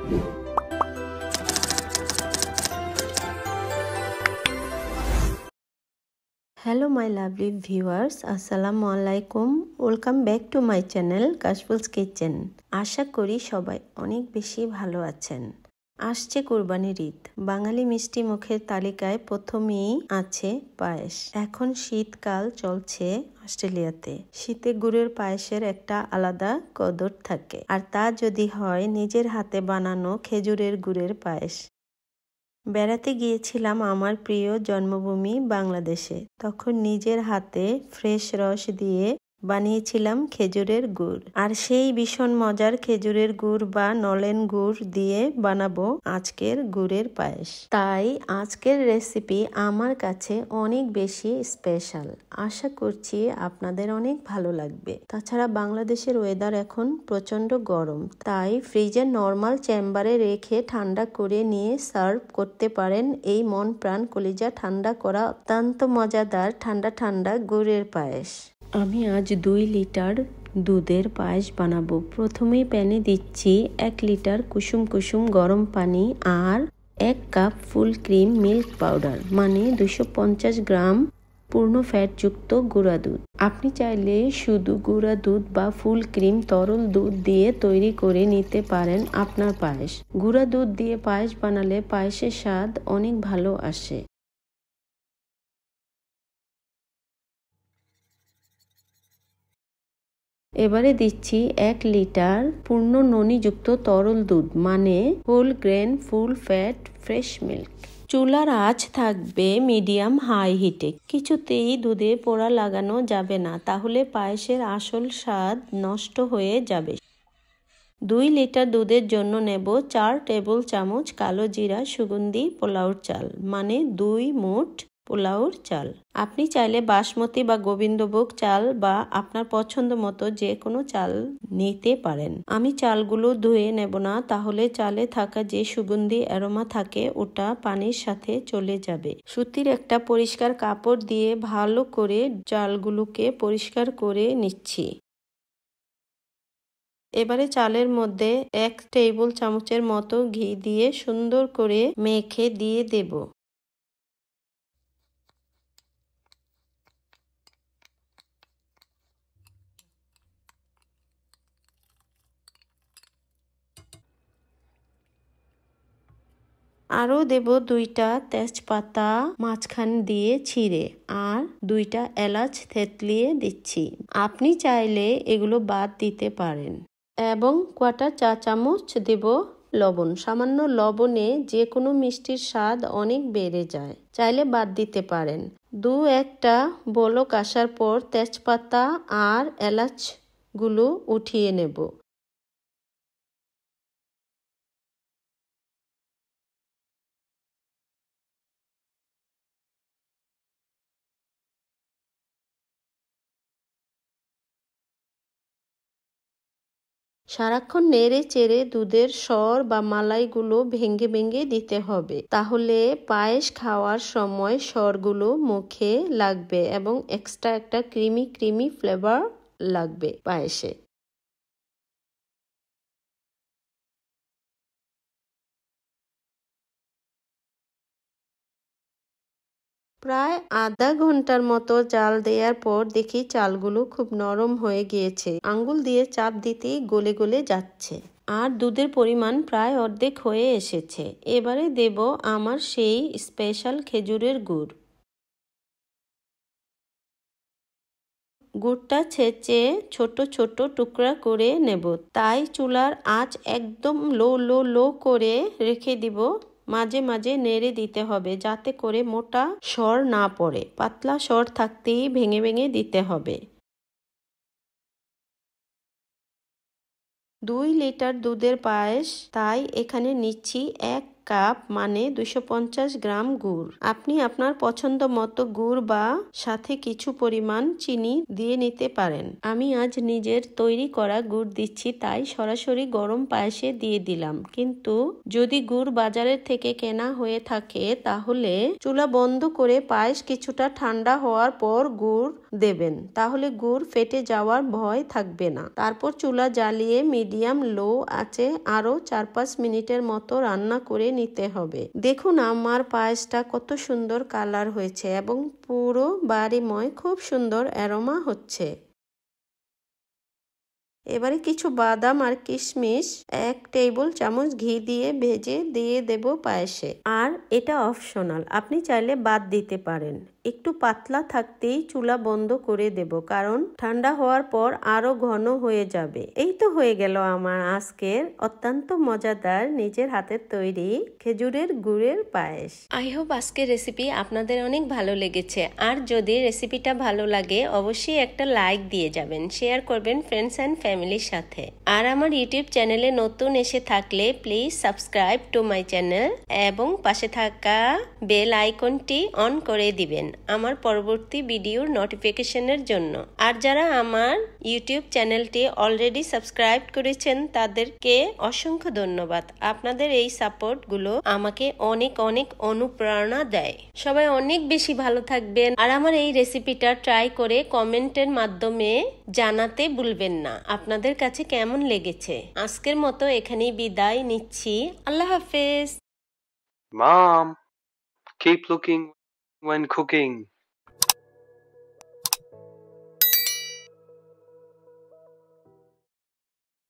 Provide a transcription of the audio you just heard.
Hello my lovely viewers, Assalamu alaikum. Welcome back to my channel Kashful's Kitchen. আশা করি সবাই অনেক বেশি ভালো আছেন। আসছে কুরবানির ঈদ। বাঙালি মিষ্টি মুখের তালিকায় প্রথমেই আছে পায়েস। এখন শীতকাল চলছে অস্ট্রেলিয়াতে। শীতে গুড়ের পায়েসের একটা আলাদা কদর থাকে, আর তা যদি হয় নিজের হাতে বানানো খেজুরের গুড়ের পায়েস। বেড়াতে গিয়েছিলাম আমার প্রিয় জন্মভূমি বাংলাদেশে। তখন নিজের হাতে ফ্রেশ রস দিয়ে বানিয়েছিলাম খেজুরের গুড়, আর সেই ভীষণ মজার খেজুরের গুড় বা নলেন গুড় দিয়ে বানাবো আজকের গুড়ের পায়েস। তাই আজকের রেসিপি আমার কাছে অনেক বেশি স্পেশাল। আশা করছি আপনাদের অনেক ভালো লাগবে। তাছাড়া বাংলাদেশের ওয়েদার এখন প্রচন্ড গরম, তাই ফ্রিজের নর্মাল চেম্বারে রেখে ঠান্ডা করে নিয়ে সার্ভ করতে পারেন এই মন প্রাণ কলিজা ঠান্ডা করা অত্যন্ত মজাদার ঠান্ডা ঠান্ডা গুড়ের পায়েস। আমি আজ 2 লিটার দুধের পায়েস বানাবো। প্রথমেই প্যানে দিচ্ছি 1 লিটার কুসুম কুসুম গরম পানি আর 1 cup full cream milk powder, মানে 250 গ্রাম পূর্ণ ফ্যাটযুক্ত গুঁড়া দুধ। আপনি চাইলে শুধু গুঁড়া দুধ বা ফুল ক্রিম তরল দুধ দিয়ে তৈরি করে নিতে পারেন আপনার পায়েস। গুঁড়া দুধ দিয়ে পায়েস বানালে পায়েসের স্বাদ অনেক ভালো আসে। এবারে দিচ্ছি 1 লিটার পূর্ণ ননিযুক্ত তরল দুধ, মানে whole grain full fat fresh milk. চুলার আঁচ থাকবে মিডিয়াম হাই হিটে। কিছুতেই দুধে পোড়া লাগানো যাবে না, তাহলে পায়েসের আসল স্বাদ নষ্ট হয়ে যাবে। 2 লিটার দুধের জন্য নেব 4 টেবিল চামচ কালো জিরা সুগন্ধি পোলাওর চাল, মানে 2 মুঠ পোলাওর চাল। আপনি চাইলে বাসমতি বা গোবিন্দভোগ চাল বা আপনার পছন্দ মতো যে কোনো চাল নিতে পারেন। আমি চালগুলো ধুয়ে নেব না, তাহলে চালে থাকা যে সুগন্ধি অ্যারোমা থাকে ওটা পানির সাথে চলে যাবে। সুতির একটা পরিষ্কার কাপড় দিয়ে ভালো করে চালগুলোকে পরিষ্কার করে নিচ্ছি। এবারে চালের মধ্যে 1 টেবিল চামচের মতো ঘি দিয়ে সুন্দর করে মেখে দিয়ে দেব। আরও দেব 2টা তেজপাতা মাঝখান দিয়ে ছিঁড়ে, আর 2টা এলাচ থেতলিয়ে দিচ্ছি। আপনি চাইলে এগুলো বাদ দিতে পারেন। এবং 1/4 চা চামচ দেব লবণ। সামান্য লবণে যে কোনো মিষ্টির স্বাদ অনেক বেড়ে যায়, চাইলে বাদ দিতে পারেন। 2-1টা বলক আসার পর তেজপাতা আর এলাচগুলো উঠিয়ে নেব। সারাক্ষণ নেড়ে চেড়ে দুধের সর বা মালাইগুলো ভেঙে ভেঙে দিতে হবে, তাহলে পায়েস খাওয়ার সময় সরগুলো মুখে লাগবে এবং এক্সট্রা একটা ক্রিমি ক্রিমি ফ্লেভার লাগবে পায়েসে। প্রায় আধা ঘন্টার মতো জাল দেওয়ার পর দেখি চালগুলো খুব নরম হয়ে গিয়েছে। আঙ্গুল দিয়ে চাপ দিতেই গলে গলে যাচ্ছে, আর দুধের পরিমাণ প্রায় অর্ধেক হয়ে এসেছে। এবারে দেব আমার সেই স্পেশাল খেজুরের গুড়। গুড়টা ছেঁচে ছোট ছোট টুকরা করে নেব, তাই চুলার আঁচ একদম লো করে রেখে দিব। মাঝে মাঝে নেড়ে দিতে হবে যাতে করে মোটা সর না পড়ে। পাতলা সর থাকতেই ভেঙে ভেঙে দিতে হবে। 2 লিটার দুধের পায়েস, তাই এখানে নিচ্ছি 1 কাপ, মানে 250 গ্রাম গুড়। আপনি আপনার পছন্দ মতো গুড় বা সাথে কিছু পরিমাণ চিনি দিয়ে নিতে পারেন। আমি আজ নিজের তৈরি করা গুড় দিচ্ছি, তাই সরাসরি গরম পায়েসে দিয়ে দিলাম। কিন্তু যদি গুড় বাজারের থেকে কেনা হয়ে থাকে, তাহলে চুলা বন্ধ করে পায়েস কিছুটা ঠান্ডা হওয়ার পর গুড় দেবেন, তাহলে গুড় ফেটে যাওয়ার ভয় থাকবে না। তারপর চুলা জ্বালিয়ে মিডিয়াম লো আঁচে আরো 4-5 মিনিটের মতো রান্না করে নিতে হবে। দেখুন আমার পায়েসটা কত সুন্দর কালার হয়েছে এবং পুরো বাড়িময় খুব সুন্দর অ্যারোমা হচ্ছে। এবারে কিছু বাদাম আর কিশমিশ 1 টেবিল চামচ ঘি দিয়ে ভেজে দিয়ে দেব পায়েসে। আর এটা অপশনাল, আপনি চাইলে বাদ দিতে পারেন। একটু পাতলা থাকতেই চুলা বন্ধ করে দেব, কারণ ঠান্ডা হওয়ার পর আরো ঘন হয়ে যাবে। এই তো হয়ে গেল আমার আজকের অত্যন্ত মজাদার নিজের হাতের তৈরি খেজুরের গুড়ের পায়েস। আই হোপ আজকের রেসিপি আপনাদের অনেক ভালো লেগেছে। আর যদি রেসিপিটা ভালো লাগে অবশ্যই একটা লাইক দিয়ে যাবেন, শেয়ার করবেন ফ্রেন্ডস অ্যান্ড ফ্যামিলির সাথে। আর আমার ইউটিউব চ্যানেলে নতুন এসে থাকলে please subscribe to my channel এবং পাশে থাকা বেল আইকনটি অন করে দিবেন আমার পরবর্তী ভিডিওর নোটিফিকেশনের জন্য। আর যারা আমার ইউটিউব চ্যানেলটি অলরেডি সাবস্ক্রাইব করেছেন তাদেরকে অসংখ্য ধন্যবাদ। আপনাদের এই সাপোর্টগুলো আমাকে অনেক অনেক অনুপ্রেরণা দেয়। সবাই অনেক বেশি ভালো থাকবেন আর আমার এই রেসিপিটা ট্রাই করে কমেন্টের মাধ্যমে জানাতে ভুলবেন না আপনাদের কাছে কেমন লেগেছে। আজকের মতো এখানেই বিদায় নিচ্ছি। আল্লাহ হাফেজ। Mom, keep looking when cooking.